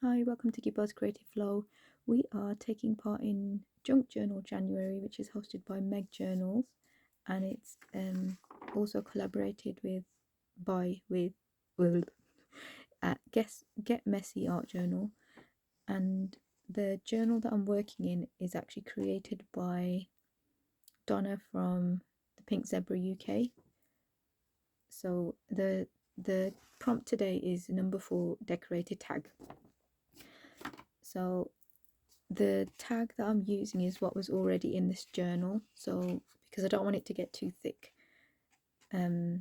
Hi, welcome to Gibbo's Creative Flow. We are taking part in Junk Journal January, which is hosted by Meg Journals, and it's also collaborated with Get Messy Art Journal. And the journal that I'm working in is actually created by Donna from the Pink Zebra UK. So the prompt today is number 4, decorated tag. So the tag that I'm using is what was already in this journal, so because I don't want it to get too thick. So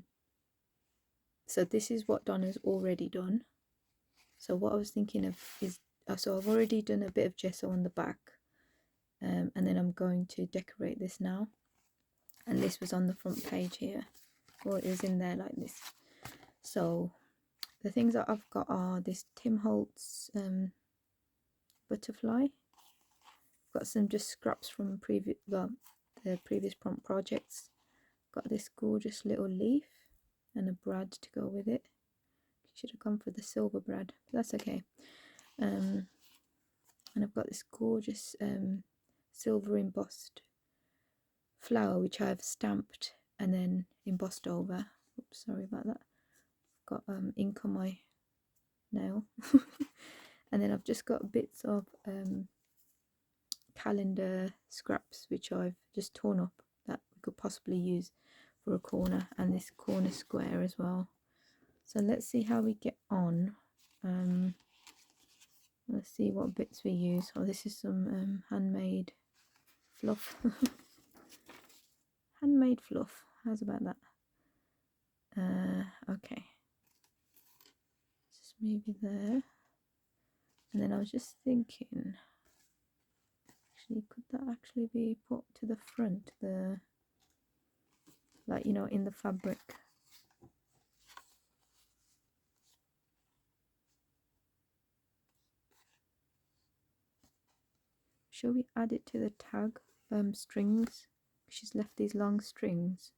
this is what Donna's already done. So what I was thinking of is, so I've already done a bit of gesso on the back, and then I'm going to decorate this now. And this was on the front page here, or it was in there like this. So the things that I've got are this Tim Holtz butterfly. Got some just scraps from the previous prompt projects. Got this gorgeous little leaf and a brad to go with it. Should have gone for the silver brad, but that's okay. And I've got this gorgeous silver embossed flower which I've stamped and then embossed over. Oops, sorry about that. Got ink on my nail. And then I've just got bits of calendar scraps which I've just torn up that we could possibly use for a corner, and this corner square as well. So let's see how we get on. Let's see what bits we use. Oh, this is some handmade fluff. Handmade fluff, how's about that? Okay, just maybe there. And then I was just thinking, actually, could that actually be put to the front, the, like, you know, in the fabric? Shall we add it to the tag strings? She's left these long strings.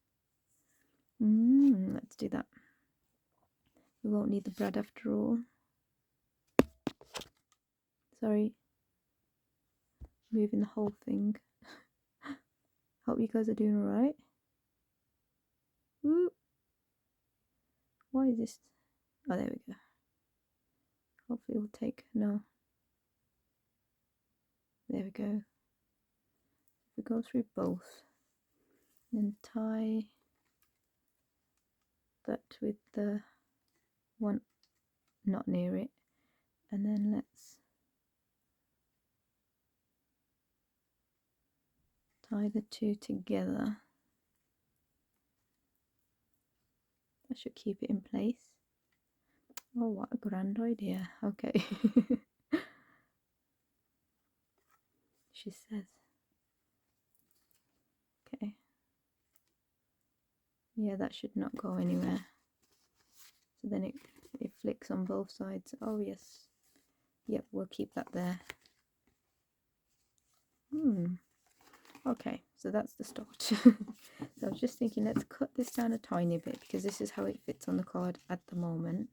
Let's do that. We won't need the brad after all. Sorry, moving the whole thing. Hope you guys are doing alright. Woo! Why is this? Oh, there we go. Hopefully it'll take, no. There we go. We go through both. Then tie that with the one not near it. And then let's tie the two together. That should keep it in place. Oh, what a grand idea. Okay. She says. Okay. Yeah, that should not go anywhere. So then it flicks on both sides. Oh yes. Yep, we'll keep that there. Okay, so that's the start. So I was just thinking, let's cut this down a tiny bit because this is how it fits on the card at the moment.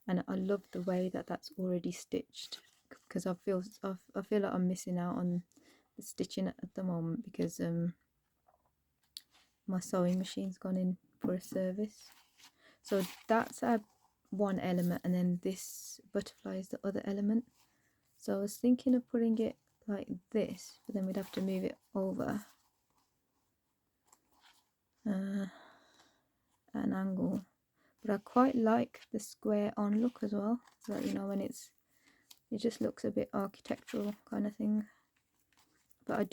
And I love the way that that's already stitched, because I feel like I'm missing out on the stitching at the moment because my sewing machine's gone in for a service. So that's one element, and then this butterfly is the other element. So I was thinking of putting it like this, but then we'd have to move it over at an angle. But I quite like the square on look as well, so that, you know, when it just looks a bit architectural kind of thing. But I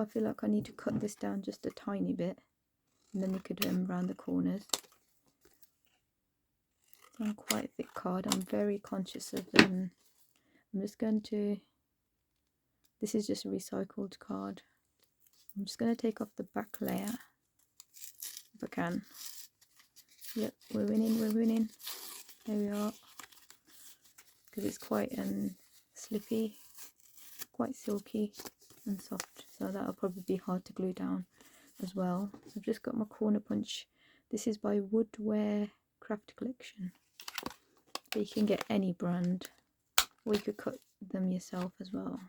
feel like I need to cut this down just a tiny bit, and then we could round the corners. It's on quite a thick card. I'm very conscious of them. I'm just going to, this is just a recycled card. I'm just going to take off the back layer if I can. Yep, we're winning. There we are. Because it's quite slippy, quite silky and soft, so that'll probably be hard to glue down as well. So I've just got my corner punch. This is by Woodware Craft Collection. But you can get any brand, or you could cut them yourself as well.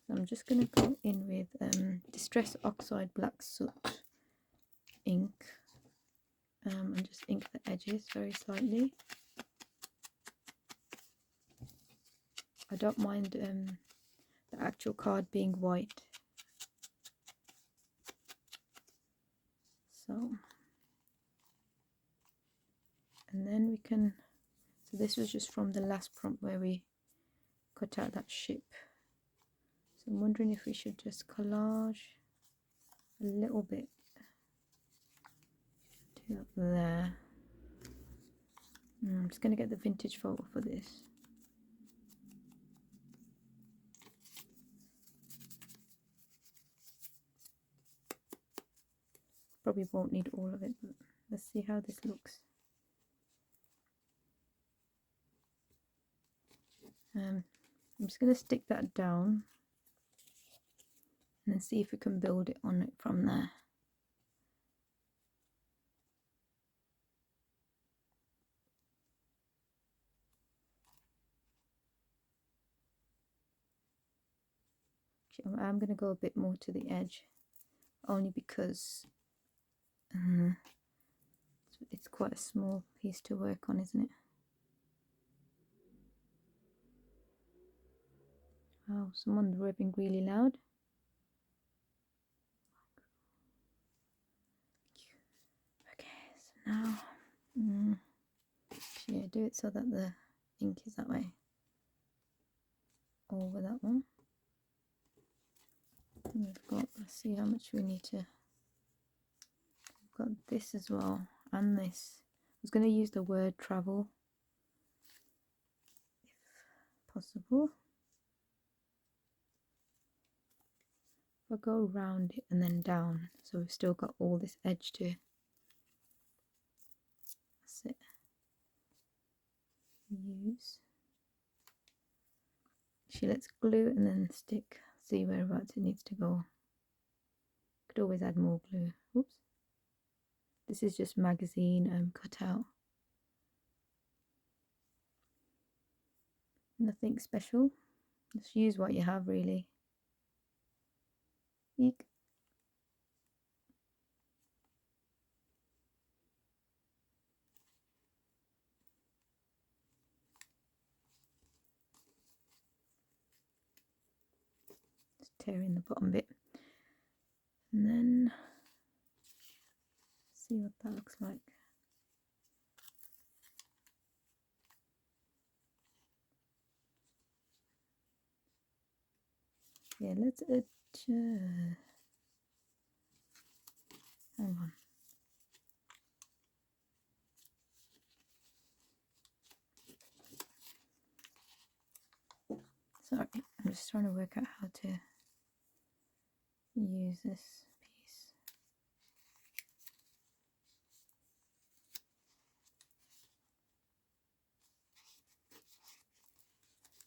So I'm just going to go in with Distress Oxide Black Soot ink and just ink the edges very slightly. I don't mind the actual card being white. So, and then we can, so this was just from the last prompt where we cut out that ship. So I'm wondering if we should just collage a little bit. Do that there. I'm just going to get the vintage photo for this. Probably won't need all of it, but let's see how this looks. I'm just going to stick that down and then see if we can build it on it from there. Actually, I'm going to go a bit more to the edge, only because it's quite a small piece to work on, isn't it? Oh, someone's ripping really loud. Okay, so now, yeah, do it so that the ink is that way over that one. And we've got, let's see how much we need to. We've got this as well, and this. I was going to use the word travel, if possible. If I go round it and then down, so we've still got all this edge to. That's it. Use. Let's glue and then stick. See whereabouts it needs to go. Could always add more glue. Oops. This is just magazine cut out. Nothing special. Just use what you have, really. Eek. Just tear in the bottom bit. And then see what that looks like. Yeah, let's adjust. Hang on. Sorry, I'm just trying to work out how to use this piece.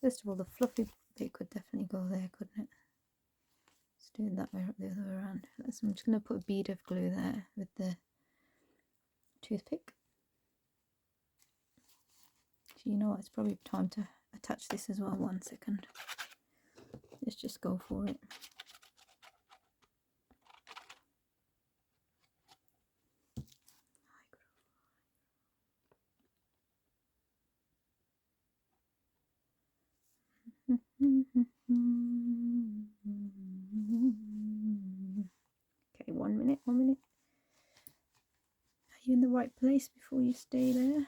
First of all, the fluffy bit could definitely go there, couldn't it? Let's do it that way, or the other way around. I'm just going to put a bead of glue there with the toothpick. So you know what, it's probably time to attach this as well. 1 second. Let's just go for it. Okay, 1 minute, 1 minute. Are you in the right place before you stay there?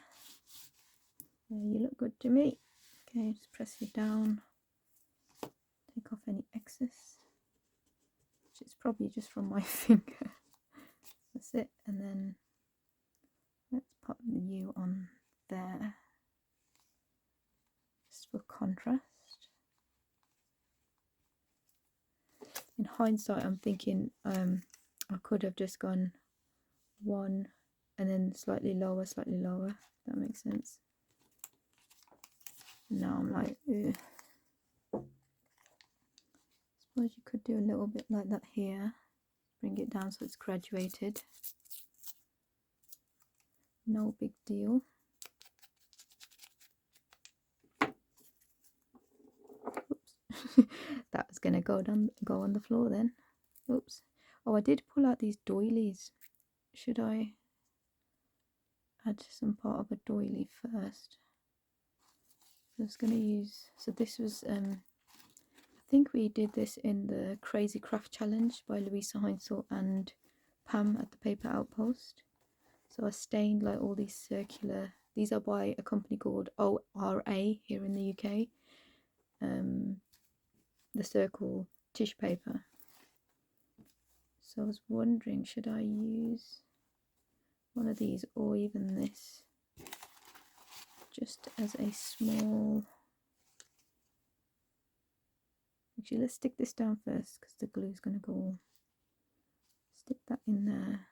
You look good to me. Okay, just press it down. Take off any excess, which is probably just from my finger. That's it. And then let's pop the U on there, just for contrast. In hindsight, I'm thinking I could have just gone 1 and then slightly lower, if that makes sense. Now I'm like, ugh. Suppose you could do a little bit like that here, bring it down so it's graduated. no big deal. Oops. That was gonna go on the floor then. Oops. Oh, I did pull out these doilies. Should I add some part of a doily first? I was gonna use, so this was I think we did this in the Crazy Craft Challenge by Louisa Heinzel and Pam at the Paper Outpost. So I stained like all these circular, these are by a company called ORA here in the UK, the circle tissue paper. So I was wondering, should I use one of these or even this, just as a small, actually let's stick this down first because the glue is going to go, stick that in there.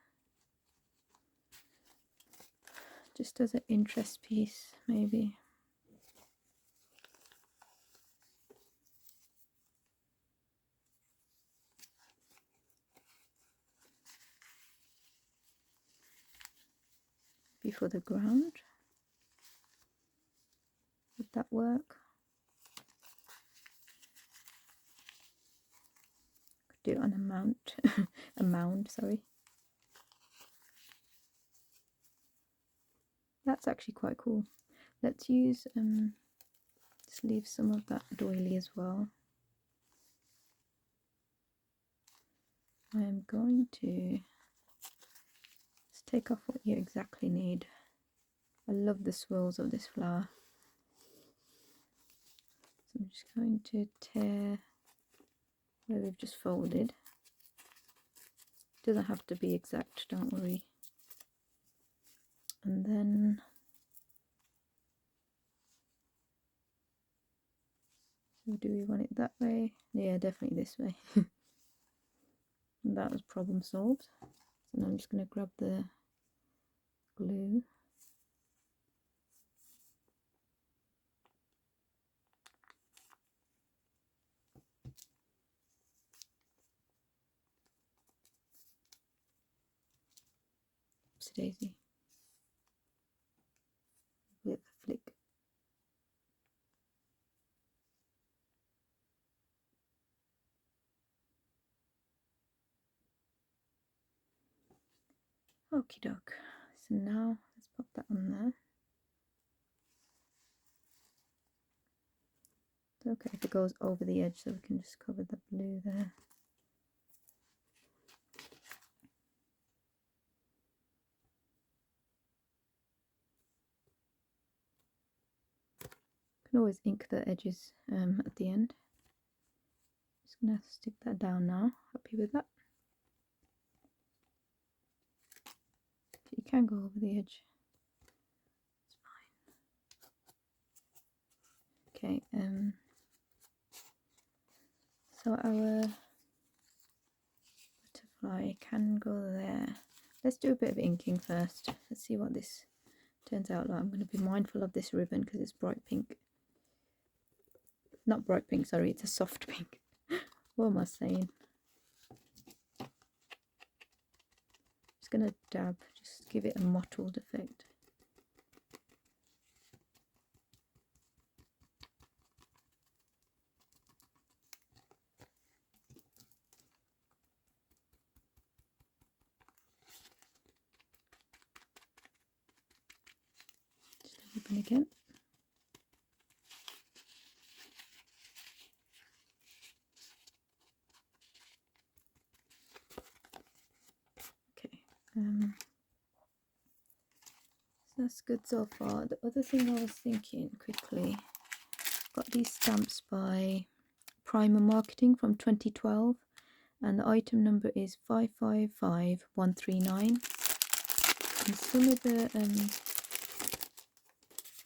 Just as an interest piece, maybe. Before the ground. Would that work? Could do it on a mount, a mound, sorry. That's actually quite cool. Let's use, just leave some of that doily as well. I am going to just take off what you exactly need. I love the swirls of this flower. So I'm just going to tear where we've just folded. Doesn't have to be exact, don't worry. And then so do we want it that way? Yeah, definitely this way. And that was problem solved. So now I'm just going to grab the glue. Oopsie daisy. With a flick. Okie doke. So now let's pop that on there. It's okay if it goes over the edge, so we can just cover the blue there. Can always ink the edges at the end. Just gonna stick that down now. Happy with that? You can go over the edge. It's fine. Okay. So our butterfly can go there. Let's do a bit of inking first. Let's see what this turns out like. I'm going to be mindful of this ribbon because it's bright pink. Not bright pink, sorry, it's a soft pink. What am I saying? Just going to dab, just give it a mottled effect. Just a ribbon again. Okay, so that's good so far. The other thing I was thinking quickly, got these stamps by Primer Marketing from 2012, and the item number is 555139. And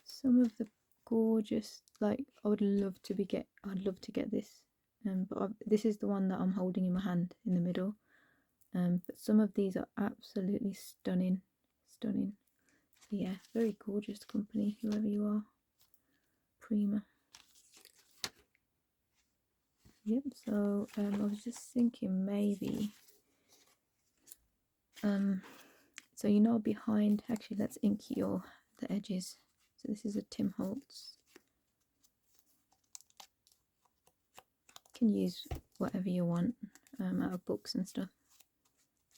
some of the gorgeous, like I'd love to get this, but this is the one that I'm holding in my hand in the middle. But some of these are absolutely stunning. So yeah, very gorgeous company, whoever you are. Prima. Yep. So I was just thinking maybe it's So you know behind, actually let's ink the edges. So this is a Tim Holtz. You can use whatever you want out of books and stuff.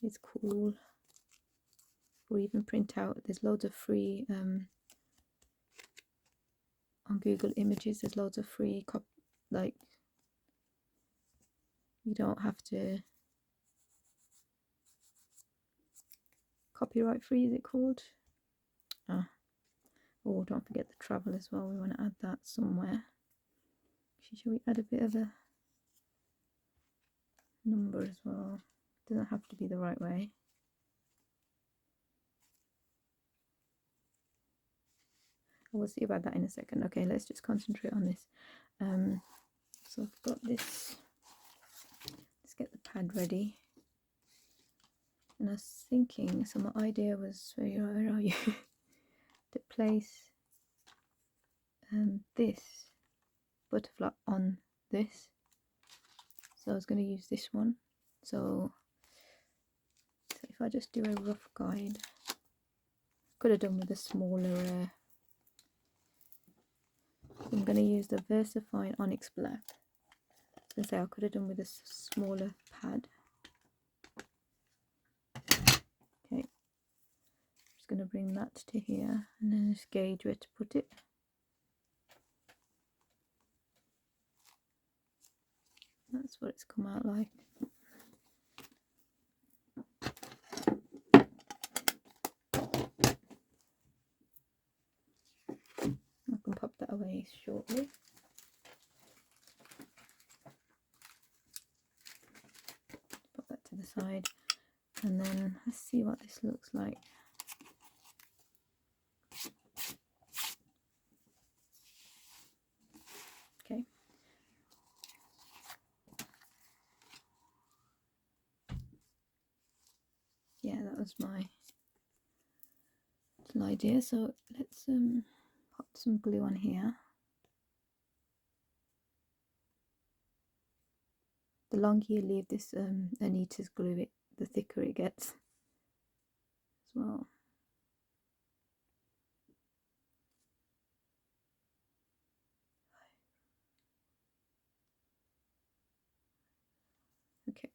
It's cool. Or even print out. There's loads of free on Google Images. There's loads of free like you don't have to copyright free. Is it called? Oh, don't forget the travel as well. We want to add that somewhere. Shall we add a bit of a number as well? Doesn't have to be the right way. We'll see about that in a second. Okay, let's just concentrate on this. So I've got this. Let's get the pad ready. And I was thinking, so my idea was, where are you? To place this butterfly on this. So I was going to use this one. So if I just do a rough guide, could have done with a smaller. I'm going to use the VersaFine Onyx Black. I say I could have done with a smaller pad. Okay, just going to bring that to here and then just gauge where to put it. That's what it's come out like. I can pop that away shortly. Pop that to the side, and then let's see what this looks like. Okay. Yeah, that was my little idea. So let's pop some glue on here. The longer you leave this Anita's glue, the thicker it gets as well. Okay.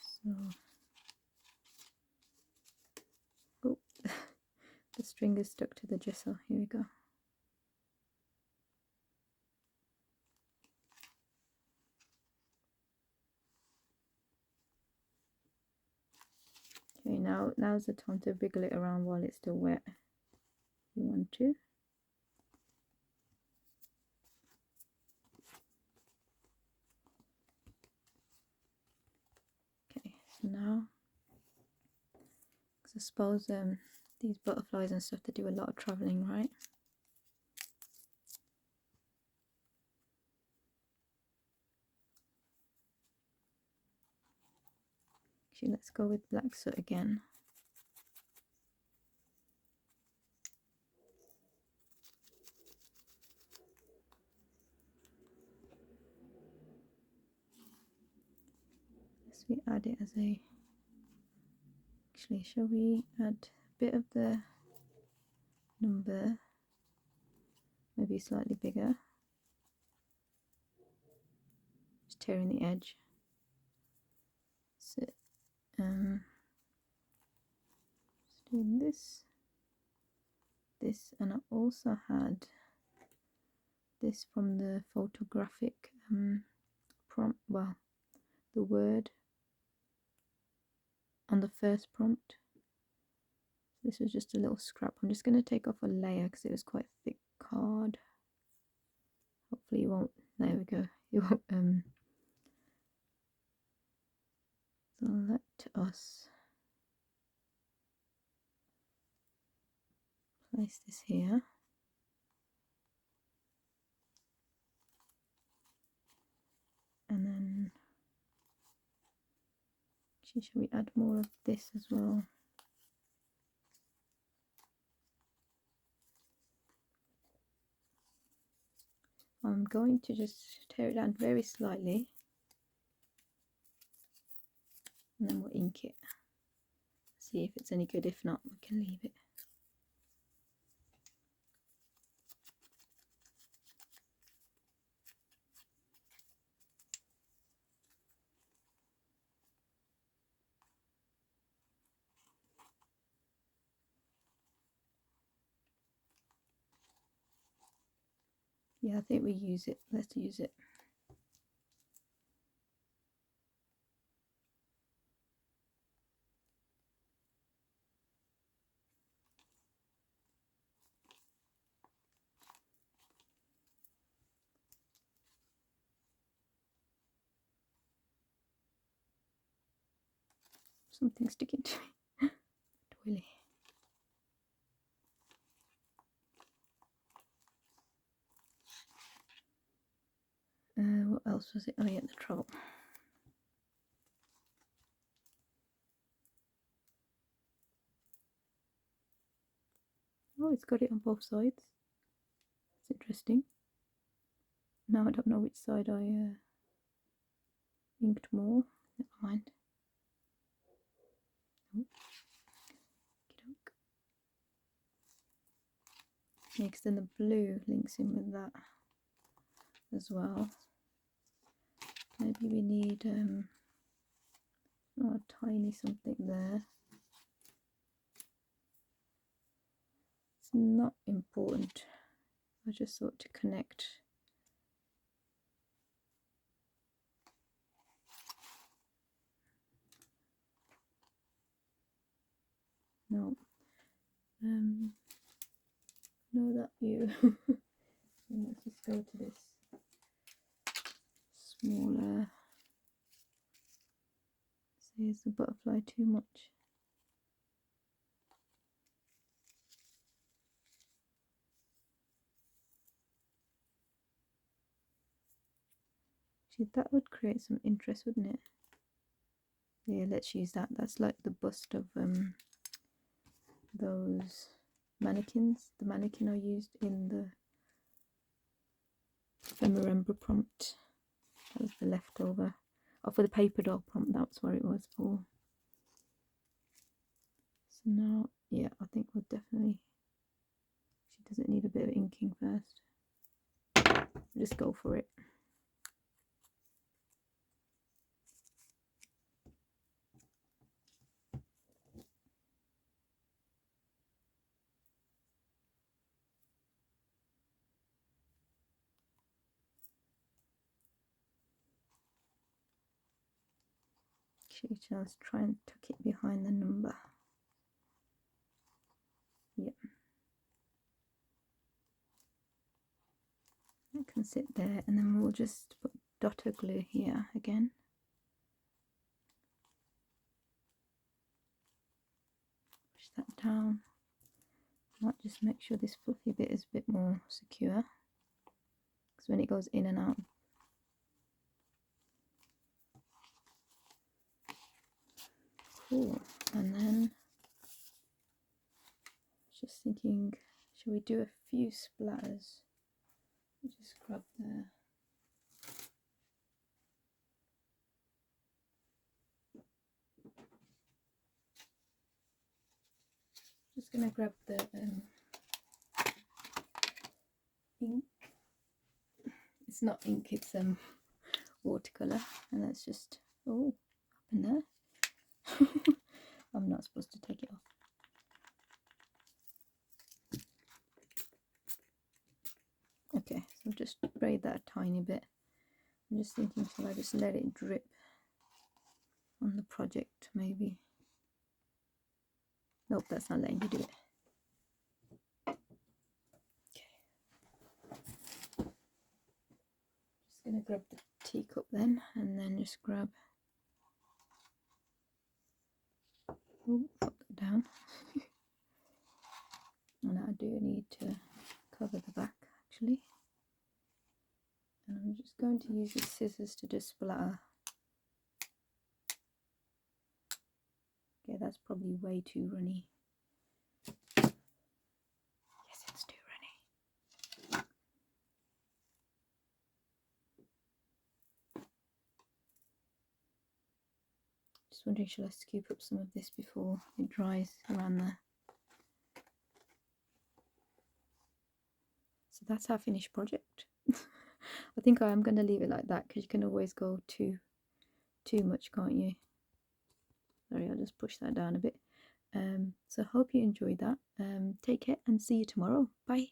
So, oh, the string is stuck to the gesso. Here we go. Okay, now's the time to wiggle it around while it's still wet. If you want to. Okay, so now, because I suppose these butterflies and stuff, they do a lot of traveling, right? Actually, let's go with black soot again. Let's we add it as a. Actually, shall we add a bit of the number? Maybe slightly bigger. Just tearing the edge. So, just doing this, and I also had this from the photographic prompt. Well, the word on the first prompt. This was just a little scrap. I'm just going to take off a layer because it was quite thick card. Hopefully you won't. There we go. You won't. So let us place this here. And then, shall we add more of this as well? I'm going to just tear it down very slightly. and then we'll ink it. See if it's any good. If not, we can leave it. Yeah, I think we use it. Let's use it. Something sticking to me. Doily. What else was it? Oh yeah, the troll. Oh, it's got it on both sides. It's interesting. Now I don't know which side I inked more. Never mind. Oh. Yeah, because then the blue links in with that as well. Maybe we need a tiny something there. It's not important. I just thought to connect. No. No, that you. Let's just go to this smaller. See, is the butterfly too much? See, that would create some interest, wouldn't it? Yeah, let's use that. That's like the bust of those mannequins. The mannequin I used in the Remember prompt. That was the leftover. Oh, for the paper doll prompt, that's where it was for. So now, yeah, I think we'll definitely. She doesn't need a bit of inking first. We'll just go for it. Actually, let's try and tuck it behind the number. Yep. That can sit there, and then we'll just put dotter glue here again. Push that down. Might just make sure this fluffy bit is a bit more secure, because when it goes in and out. Cool. And then just thinking, shall we do a few splatters? Just grab the gonna grab the ink. It's not ink, it's watercolor, and let's just up in there. I'm not supposed to take it off. Okay, so I'll just braid that a tiny bit. I'm just thinking, shall I just let it drip on the project maybe? Nope, that's not letting you do it. Just gonna grab the teacup then, and then just grab. Oh, put that down. And I do need to cover the back actually. And I'm just going to use the scissors to just splatter. Okay, that's probably way too runny. Yes, it's too runny. Just Just wondering, shall I scoop up some of this before it dries around there? So that's our finished project. I think I am going to leave it like that because you can always go too much, can't you? Sorry, I'll just push that down a bit. So hope you enjoyed that. Take care and see you tomorrow. Bye.